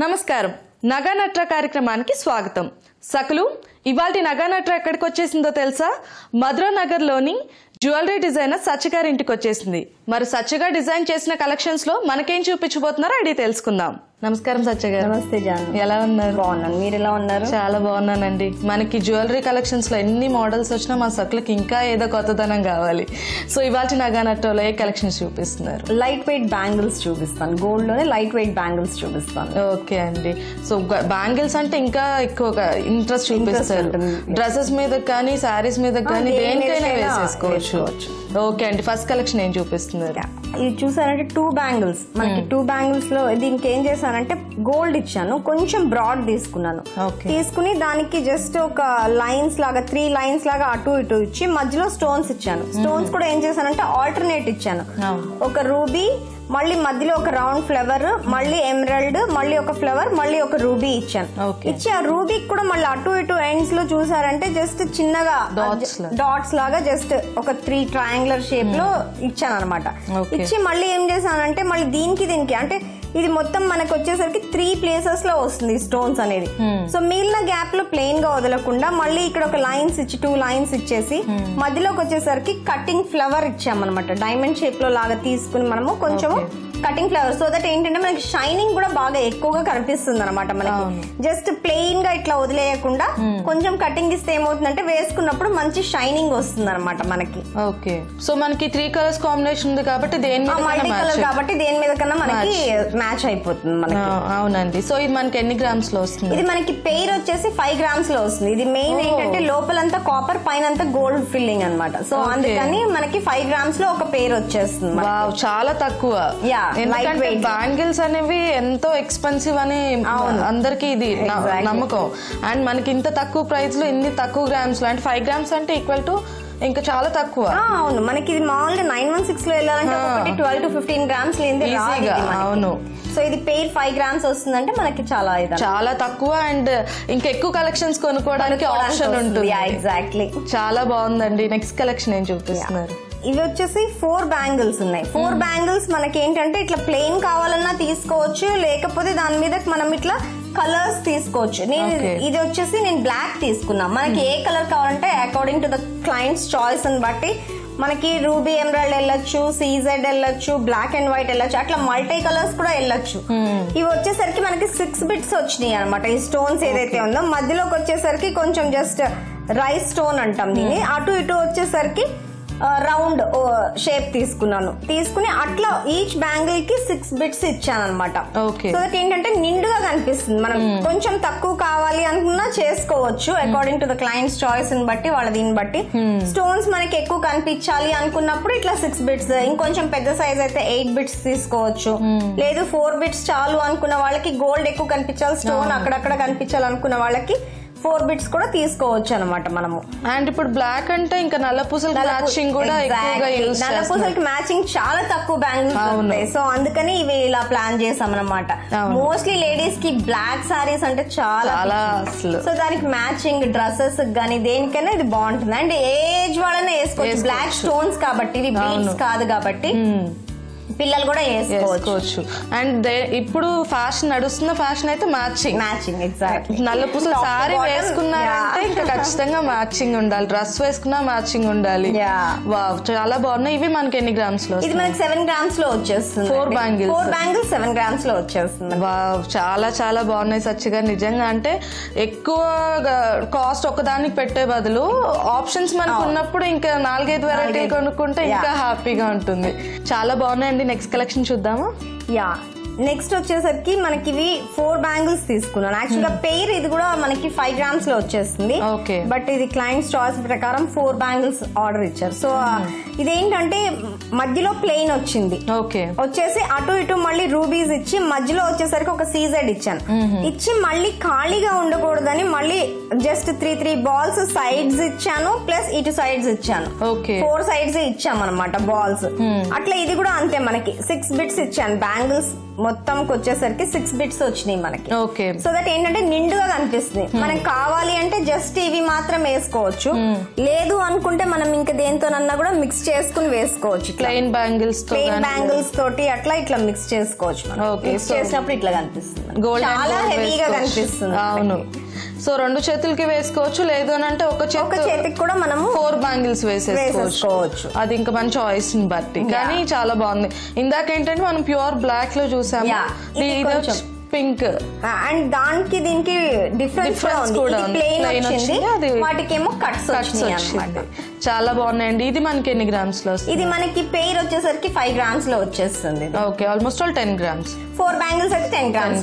నమస్కారం నగానట్ర కార్యక్రమానికి స్వాగతం. సకలు ఇవాల్టి నగానట్ర ఎక్కడికి వచ్చేసిందో తెలుసా? మధురా నగర్ లోని జ్యువెలరీ డిజైనర్ సత్య గారి ఇంటికి వచ్చేసింది. మరి సత్య గారు డిజైన్ చేసిన కలెక్షన్స్ లో మనకేం చూపించబోతున్నారో అడిగి తెలుసుకుందాం. నమస్కారం సత్య గారు. నమస్తే జాను. ఎలా ఉన్నారు? బాగున్నాను, మీరు ఎలా ఉన్నారు? చాలా బాగున్నానండి. మనకి జ్యువెలరీ కలెక్షన్స్ లో ఎన్ని మోడల్స్ వచ్చినా మా సకులకి ఇంకా ఏదో కొత్తదనం కావాలి. సో ఇవాల్టి నగానట్రలో ఏ కలెక్షన్స్ చూపిస్తున్నారు? లైట్ వెయిట్ బ్యాంగిల్స్ చూపిస్తాను. గోల్డ్ లోనే లైట్ వెయిట్ బ్యాంగిల్స్ చూపిస్తాను. ఓకే అండి. సో బ్యాంగిల్స్ అంటే ఇంకా ఎక్కువగా ఇంట్రెస్ట్ చూపిస్తారు. డ్రెస్సెస్ మీద కానీ శారీస్ మీద కానీ దేనికైనా వేసేసుకోవచ్చు. ఓకే అండి. ఫస్ట్ కలెక్షన్ ఏం చూపిస్తున్నారు? ఇది చూసారంటే 2 బ్యాంగిల్స్. మనకి 2 బ్యాంగిల్స్ లో దీనికి ఏం చేశానంటే గోల్డ్ ఇచ్చాను, కొంచెం బ్రాడ్ తీసుకున్నాను. తీసుకుని దానికి జస్ట్ ఒక లైన్స్ లాగా 3 లైన్స్ లాగా అటు ఇటు ఇచ్చి మధ్యలో స్టోన్స్ ఇచ్చాను. స్టోన్స్ కూడా ఏం చేశానంటే ఆల్టర్నేట్ ఇచ్చాను. ఒక రూబీ, మళ్ళీ మధ్యలో ఒక రౌండ్ ఫ్లవర్, మళ్ళీ ఎమరల్డ్, మళ్ళీ ఒక ఫ్లవర్, మళ్ళీ ఒక రూబీ ఇచ్చాను. ఇచ్చి ఆ రూబీకి కూడా మళ్ళీ అటు ఇటు ఎండ్స్ లో చూసారంటే జస్ట్ చిన్నగా డాట్స్ లాగా జస్ట్ ఒక 3 ట్రయాంగులర్ షేప్ లో ఇచ్చాను అనమాట. ఇచ్చి మళ్ళీ ఏం చేశానంటే మళ్ళీ దీనికి అంటే ఇది మొత్తం మనకు వచ్చేసరికి 3 ప్లేసెస్ లో వస్తుంది స్టోన్స్ అనేది. సో మిగిలిన గ్యాప్ లో ప్లెయిన్ గా వదలకుండా మళ్ళీ ఇక్కడ ఒక లైన్స్ ఇచ్చి 2 లైన్స్ ఇచ్చేసి మధ్యలోకి వచ్చేసరికి కటింగ్ ఫ్లవర్ ఇచ్చామన్నమాట. డైమండ్ షేప్ లో లాగా తీసుకుని మనము కొంచెం కటింగ్ ఫ్లవర్, సో దట్ ఏంటంటే మనకి షైనింగ్ కూడా బాగా ఎక్కువగా కనిపిస్తుంది అనమాట. మనకి జస్ట్ ప్లెయిన్ గా ఇట్లా వదిలేయకుండా కొంచెం కటింగ్ ఇస్తే ఏమవుతుందంటే వేసుకున్నప్పుడు మంచి షైనింగ్ వస్తుంది అనమాట మనకి. ఓకే. సో మనకి 3 కలర్స్ కాంబినేషన్ ఉంది కాబట్టి మల్టీ కలర్ కాబట్టి దేని మీద కన్నా మనకి మ్యాచ్ అయిపోతుంది మనకి. అవునండి. సో ఇది మనకి ఎన్ని గ్రామ్స్ లో వస్తుంది? ఇది మనకి పెయిర్ వచ్చేసి 5 గ్రామ్స్ లో వస్తుంది. ఇది మెయిన్ ఏంటంటే లోపలంతా కాపర్, పైన అంతా గోల్డ్ ఫిల్లింగ్ అనమాట. సో అందుకని మనకి 5 గ్రామ్స్ లో ఒక పెయిర్ వచ్చేస్తుంది. చాలా తక్కువ. ఎందుకంటే బ్యాంగిల్స్ అనేవి ఎంతో ఎక్స్పెన్సివ్ అని అందరికి ఇది నమ్మకం. అండ్ మనకి ఇంత తక్కువ ప్రైస్ లో ఇన్ని తక్కువ గ్రామ్స్ లో, అంటే 5 గ్రామ్స్ అంటే ఈక్వల్ టు ఇంకా చాలా తక్కువ. అవును, మనకి ఇది మామూలుగా 916 లో వెళ్ళాలంటే 12 to 15 గ్రామ్స్ లేదు. అవును. సో ఇది పెయిర్ 5 గ్రామ్స్ వస్తుందంటే మనకి చాలా తక్కువ. అండ్ ఇంకా ఎక్కువ కలెక్షన్స్ కొనుక్కోవడానికి ఆప్షన్ ఉంటుంది. ఎగ్జాక్ట్లీ. చాలా బాగుందండి. నెక్స్ట్ కలెక్షన్ ఏం చూపిస్తున్నారు? ఇవి వచ్చేసి 4 బ్యాంగిల్స్ ఉన్నాయి. 4 బ్యాంగిల్స్ మనకి ఏంటంటే ఇట్లా ప్లెయిన్ కావాలన్నా తీసుకోవచ్చు, లేకపోతే దాని మీద మనం ఇట్లా కలర్స్ తీసుకోవచ్చు. ఇది వచ్చేసి నేను బ్లాక్ తీసుకున్నా. మనకి ఏ కలర్ కావాలంటే according to the clients choice అని బట్టి మనకి రూబీ ఎమరాల్డ్ వెళ్ళొచ్చు, సీజెడ్ వెళ్ళొచ్చు, బ్లాక్ అండ్ వైట్ వెళ్ళొచ్చు, అట్లా మల్టీ కలర్స్ కూడా వెళ్ళొచ్చు. ఇవి వచ్చేసరికి మనకి 6 బిట్స్ వచ్చినాయి అనమాట. ఈ స్టోన్స్ ఏదైతే ఉందో మధ్యలోకి వచ్చేసరికి కొంచెం జస్ట్ రైస్ స్టోన్ అంటాం దీన్ని. అటు ఇటు వచ్చేసరికి రౌండ్ షేప్ తీసుకుని అట్లా ఈచ్ బ్యాంగిల్ కి 6 బిట్స్ ఇచ్చాను అనమాట. సో దట్ ఏంటంటే నిండుగా కనిపిస్తుంది. మనం కొంచెం తక్కువ కావాలి అనుకున్నా చేసుకోవచ్చు according to the clients choice ని బట్టి, వాళ్ళ దీన్ని బట్టి. స్టోన్స్ మనకి ఎక్కువ కనిపించాలి అనుకున్నప్పుడు ఇట్లా 6 బిట్స్, ఇంకొంచెం పెద్ద సైజ్ అయితే 8 బిట్స్ తీసుకోవచ్చు. లేదు 4 బిట్స్ చాలు అనుకున్న వాళ్ళకి, గోల్డ్ ఎక్కువ కనిపించాలి, స్టోన్ అక్కడక్కడ కనిపించాలి అనుకున్న వాళ్ళకి 4 బిట్స్ కూడా తీసుకోవచ్చు అనమాట మనము. అండ్ ఇప్పుడు బ్లాక్ అంటే ఇంకా నల్ల పూసలకి మ్యాచింగ్ కూడా ఎక్కువగా యూస్ చేస్తారు. నల్ల పూసలకి మ్యాచింగ్ చాలా తక్కువ బ్యాంగిల్స్ ఉంటాయి. సో అందుకని ఇవి ఇలా ప్లాన్ చేసాం అనమాట. మోస్ట్లీ లేడీస్ కి బ్లాక్ సారీస్ అంటే చాలా అసలు. సో దానికి మ్యాచింగ్ డ్రెస్సెస్ గానీ దేనికైనా ఇది బాగుంటుంది. అండ్ ఏజ్ వాళ్ళనే వేసుకోవచ్చు. బ్లాక్ స్టోన్స్ కాబట్టి, ఇవి బీడ్స్ కాదు కాబట్టి పిల్లలు కూడా వేసుకోవచ్చు. అండ్ ఇప్పుడు ఫ్యాషన్ నడుస్తున్న ఫ్యాషన్ అయితే మ్యాచింగ్ ఎగ్జాక్ట్లీ. నల్ల పూసల సారీ వేసుకున్నారంటే ఇంకా ఖచ్చితంగా మ్యాచింగ్ ఉండాలి. డ్రెస్ వేసుకున్నా మ్యాచింగ్ ఉండాలి. వావ్, చాలా బాగున్నాయి. ఇవి మనకి ఎన్ని గ్రామ్స్ లో? ఇది మనకి 7 గ్రామ్స్ లో వచ్చేస్తుంది. 4 బ్యాంగిల్స్ 7 గ్రామ్స్ లో వచ్చేస్తుంది. వావ్, చాలా బాగున్నాయి సచ్చిగా. నిజంగా అంటే ఎక్కువ కాస్ట్ ఒకదానికి పెట్టే బదులు ఆప్షన్స్ మనకు ఉన్నప్పుడు ఇంకా 4-5 వెరైటీలు కొనుక్కుంటే ఇంకా హ్యాపీగా ఉంటుంది. చాలా బాగున్నాయండి. నెక్స్ట్ కలెక్షన్ చూద్దామా? నెక్స్ట్ వచ్చేసరికి మనకి ఇవి 4 బ్యాంగిల్స్ తీసుకున్నాను. యాక్చువల్ గా పెయిర్ ఇది కూడా మనకి 5 గ్రామ్స్ లో వచ్చేస్తుంది. బట్ ఇది క్లయింట్స్ చాయిస్ ప్రకారం 4 బ్యాంగిల్స్ ఆర్డర్ ఇచ్చారు. సో ఇదేంటంటే మధ్యలో ప్లెయిన్ వచ్చింది. వచ్చేసి అటు ఇటు మళ్ళీ రూబీస్ ఇచ్చి మధ్యలో వచ్చేసరికి ఒక సీజెడ్ ఇచ్చాను. ఇచ్చి మళ్ళీ ఖాళీగా ఉండకూడదని మళ్ళీ జస్ట్ 3 బాల్స్ సైడ్స్ ఇచ్చాను, ప్లస్ ఇటు సైడ్స్ ఇచ్చాను. 4 సైడ్స్ ఇచ్చామన్నమాట బాల్స్. అట్లా ఇది కూడా అంతే మనకి 6 బిట్స్ ఇచ్చాను బ్యాంగిల్స్ మొత్తంకి వచ్చేసరికి 6 బిట్స్ వచ్చినాయి మనకి. ఓకే. సో దట్ ఏంటంటే నిండుగా కనిపిస్తుంది. మనకి కావాలి అంటే జస్ట్ ఇవి మాత్రం వేసుకోవచ్చు, లేదు అనుకుంటే మనం ఇంకా దేంతోనన్నా కూడా మిక్స్ చేసుకుని వేసుకోవచ్చు. ప్లెయిన్ బ్యాంగిల్స్ తోటి అట్లా ఇట్లా మిక్స్ చేసుకోవచ్చు. మిక్స్ చేసినప్పుడు ఇట్లా కనిపిస్తుంది, చాలా హెవీగా కనిపిస్తుంది. అవును. సో 2 చేతులకి వేసుకోవచ్చు, లేదు అని అంటే ఒక చేతికి కూడా మనం 4 బ్యాంగిల్స్ వేసేసుకోవచ్చు. అది ఇంకా మన చాయిస్ ని బట్టి. కానీ చాలా బాగుంది. ఇందాక ఏంటంటే మనం ప్యూర్ బ్లాక్ లో చూసాము, పింక్. అండ్ దానికి దీనికి డిఫరెన్స్ కూడా ప్లెయిన్ వచ్చింది, వాటికేమో కట్స్ వచ్చింది. చాలా బాగున్నాయండి. ఇది మనకి ఎన్ని గ్రామ్స్ లో? ఇది మనకి పెయిర్ వచ్చేసరికి 5 గ్రామ్స్ లో వచ్చేస్తుంది. Okay, almost all 10 grams. 4 bangles అయితే 10 గ్రామ్స్,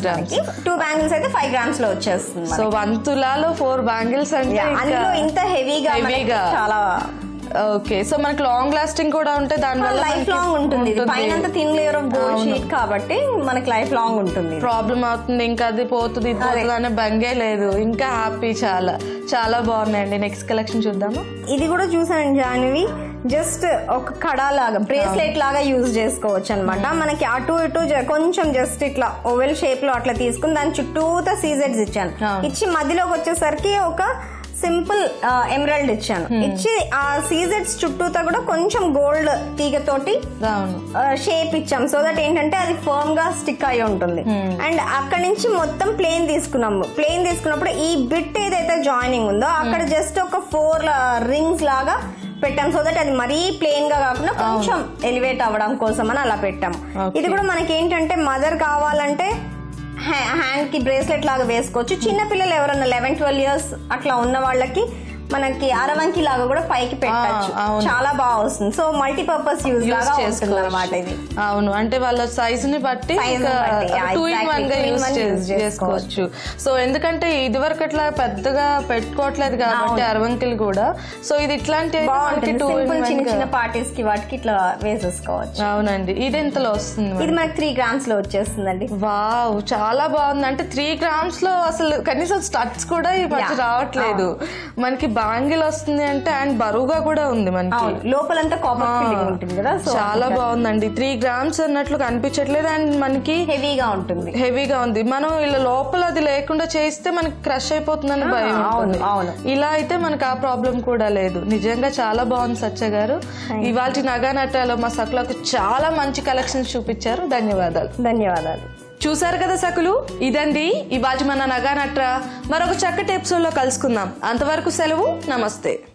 2 బ్యాంగిల్స్ అయితే 5 గ్రామ్స్ లో వచ్చేస్తుంది. సో 1 తులాలో 4 బ్యాంగిల్స్ అంటే అందులో ఇంత హెవీగా చాలా. ఓకే. సో మనకి లాంగ్ లాస్టింగ్ కూడా ఉంటే దానివల్ల లైఫ్ లాంగ్ ఉంటుంది. పైన thin layer of gold sheet కాబట్టి మనకి లైఫ్ లాంగ్ ఉంటుంది. ప్రాబ్లం అవుతుంది ఇంకా అది పోతుంది ఇది పోతుంది అనే బంగే లేదు. ఇంకా హ్యాపీ. చాలా చాలా బాగున్నాయండి. నెక్స్ట్ కలెక్షన్ చూద్దాము. ఇది కూడా చూసాను జాన్వి, జస్ట్ ఒక కడా లాగా బ్రేస్లెట్ లాగా యూజ్ చేసుకోవచ్చు అనమాట. మనకి అటు ఇటు కొంచెం జస్ట్ ఇట్లా ఓవెల్ షేప్ లో అట్లా తీసుకుని దాని చుట్టూతా సీజెడ్స్ ఇచ్చాను. ఇచ్చి మధ్యలోకి వచ్చేసరికి ఒక సింపుల్ ఎమరల్డ్ ఇచ్చాను. ఇచ్చి ఆ సీజెడ్స్ చుట్టూతా కూడా కొంచెం గోల్డ్ తీగతోటి షేప్ ఇచ్చాం. సో దట్ ఏంటంటే అది ఫర్మ్ గా స్టిక్ అయి ఉంటుంది. అండ్ అక్కడి నుంచి మొత్తం ప్లేన్ తీసుకున్నాము. ప్లేన్ తీసుకున్నప్పుడు ఈ బిట్ ఏదైతే జాయినింగ్ ఉందో అక్కడ జస్ట్ ఒక 4 రింగ్స్ లాగా పెట్టాం. సో దట్ అది మరీ ప్లేన్ గా కాకుండా కొంచెం ఎలివేట్ అవ్వడం కోసం అని అలా పెట్టాము. ఇది కూడా మనకి ఏంటంటే మదర్ కావాలంటే హ్యాండ్ కి బ్రేస్లెట్ లాగా వేసుకోవచ్చు. చిన్న పిల్లలు ఎవరన్నా 11-12 ఇయర్స్ అట్లా ఉన్న వాళ్ళకి మనకి అరవంకి లాగా కూడా పైకి పెట్టచ్చు. చాలా బాగా వస్తుంది. సో మల్టీపర్పస్ యూజ్ లాగా ఉంటుంది అన్నమాట ఇది. అవును, అంటే వాళ్ళ సైజ్ ని బట్టి 2 in 1 గా యూజ్ చేసుకోవచ్చు. సో ఎందుకంటే ఇది వరకు అట్లా పెద్దగా పెట్టుకోవట్లేదు కాబట్టి అరవంకిలు కూడా. సో ఇది ఇట్లాంటి చిన్న చిన్న పార్టీస్ కి వాటికి ఇట్లా వేసేసుకోవచ్చు. అవునండి. ఇది ఎంతలో వస్తుంది? ఇది మనకి 3 గ్రామ్స్ లో వచ్చేస్తుందండి. వావ్, చాలా బాగుంది. అంటే 3 గ్రామ్స్ లో అసలు కనీసం స్టడ్స్ కూడా ఈ మధ్య రావట్లేదు మనకి. బ్యాంగిల్ వస్తుంది అంటే అండ్ బరువుగా కూడా ఉంది మనకి. లోపలంతా కాపర్ ఫిల్లింగ్ ఉంటుంది కదా. చాలా బాగుందండి. 3 గ్రామ్స్ అన్నట్లు కనిపించట్లేదు అండ్ మనకి హెవీగా ఉంటుంది. హెవీగా ఉంది. మనం ఇలా లోపల అది లేకుండా చేస్తే మనకి క్రష్ అయిపోతుందని భయం ఉంటుంది. ఇలా అయితే మనకి ఆ ప్రాబ్లం కూడా లేదు. నిజంగా చాలా బాగుంది సత్య గారు. ఇవాళ నగా నట్రాలో మా సకులకు చాలా మంచి కలెక్షన్స్ చూపించారు. ధన్యవాదాలు. ధన్యవాదాలు. చూసారు కదా సకులు, ఇదండి ఇవాళ మన నగా నట్రా. మరొక చక్కటి ఎపిసోడ్ లో కలుసుకుందాం. అంతవరకు సెలవు. నమస్తే.